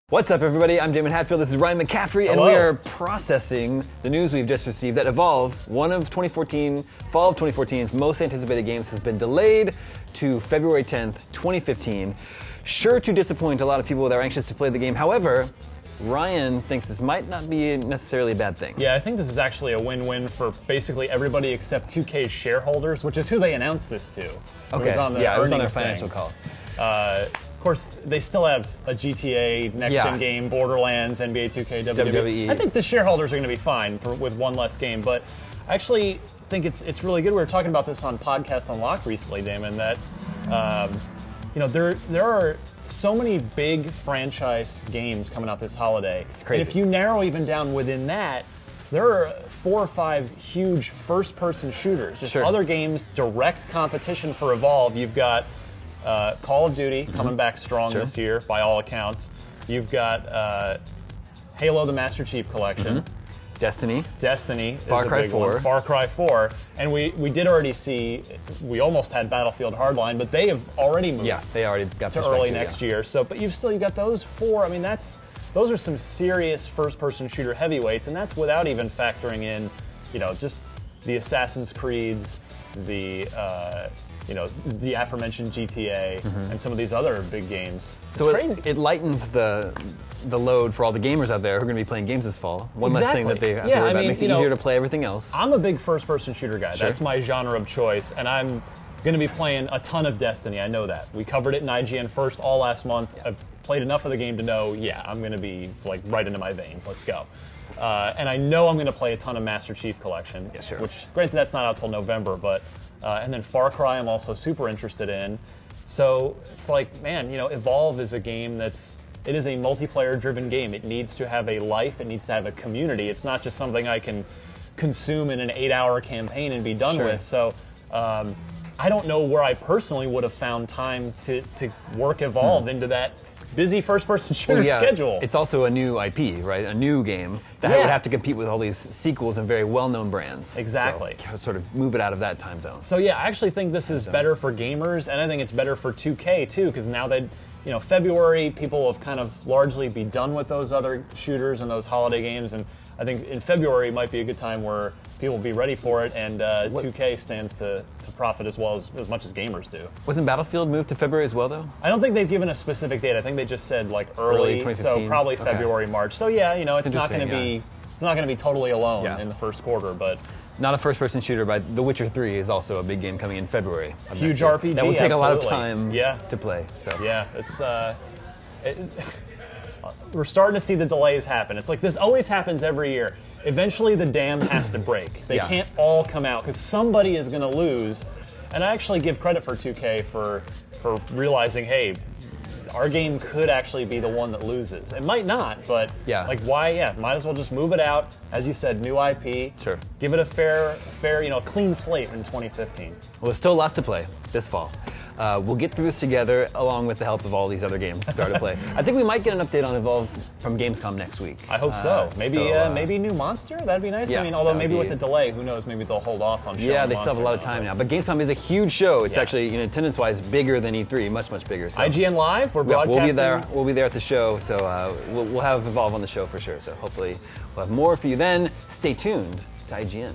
What's up, everybody? I'm Damon Hatfield. This is Ryan McCaffrey, and Hello. we are processing the news we've just received that Evolve, one of 2014, fall of 2014's most anticipated games, has been delayed to February 10th, 2015. Sure to disappoint a lot of people that are anxious to play the game. However, Ryan thinks this might not be necessarily a bad thing. Yeah, I think this is actually a win-win for basically everybody except 2K's shareholders, which is who they announced this to. Okay, It was on the yeah, it was on their earnings financial thing. call. Of course, they still have a GTA, next-gen game, Borderlands, NBA 2K, WWE. I think the shareholders are going to be fine with one less game, but I actually think it's really good. We were talking about this on Podcast Unlocked recently, Damon, that there are so many big franchise games coming out this holiday. It's crazy. And if you narrow even down within that, there are 4 or 5 huge first-person shooters. Just other games, direct competition for Evolve. You've got Call of Duty coming back strong this year, by all accounts. You've got Halo: The Master Chief Collection. Destiny. Far Cry 4. Far Cry 4. And we did already see, we almost had Battlefield Hardline, but they have already moved. Yeah, they already got to early next year. So, but you've got those 4. I mean, those are some serious first-person shooter heavyweights, and that's without even factoring in, just the Assassin's Creeds, the aforementioned GTA, and some of these other big games. So crazy. It lightens the load for all the gamers out there who are going to be playing games this fall. One less thing that they have to worry about. It makes it easier to play everything else. I'm a big first-person shooter guy. That's my genre of choice, and I'm going to be playing a ton of Destiny. I know that. We covered it in IGN First all last month. I've played enough of the game to know, I'm going to be, it's like right into my veins. Let's go. And I know I'm going to play a ton of Master Chief Collection, which, granted, that's not out till November, but and then Far Cry I'm also super interested in. So it's like, man, Evolve is a game it is a multiplayer-driven game. It needs to have a life. It needs to have a community. It's not just something I can consume in an 8-hour campaign and be done with. So I don't know where I personally would have found time to work Evolve into that busy first-person shooter schedule. It's also a new IP, right? A new game that would have to compete with all these sequels and very well-known brands. Exactly. So sort of move it out of that time zone. So yeah, I actually think this is better for gamers, and I think it's better for 2K too, because now that February, people have kind of largely be done with those other shooters and those holiday games, and I think in February might be a good time where people will be ready for it, and 2K stands to profit as much as gamers do. Wasn't Battlefield moved to February as well, though? I don't think they've given a specific date. I think they just said like early so probably February, March. So yeah, it's not going to be totally alone in the first quarter, but. Not a first-person shooter, but The Witcher 3 is also a big game coming in February. Huge RPG. That will take a lot of time to play. So. Yeah, we're starting to see the delays happen. It's like this always happens every year. Eventually, the dam has to break. They can't all come out because somebody is going to lose. And I actually give credit for 2K for realizing, hey, our game could actually be the one that loses. It might not, but like why? Yeah, might as well just move it out. As you said, new IP. Sure. Give it a fair, clean slate in 2015. Well, there's still lots to play this fall. We'll get through this together, along with the help of all these other games to start to play. I think we might get an update on Evolve from Gamescom next week. I hope so. Maybe new Monster? That'd be nice. Yeah, I mean, although maybe with the delay, who knows? Maybe they'll hold off on showing they still have a lot of time now. But Gamescom is a huge show. It's actually, attendance-wise, bigger than E3, much, much bigger. So. IGN Live, we're broadcasting. We'll be there at the show, so we'll have Evolve on the show for sure. So hopefully we'll have more for you then. Stay tuned to IGN.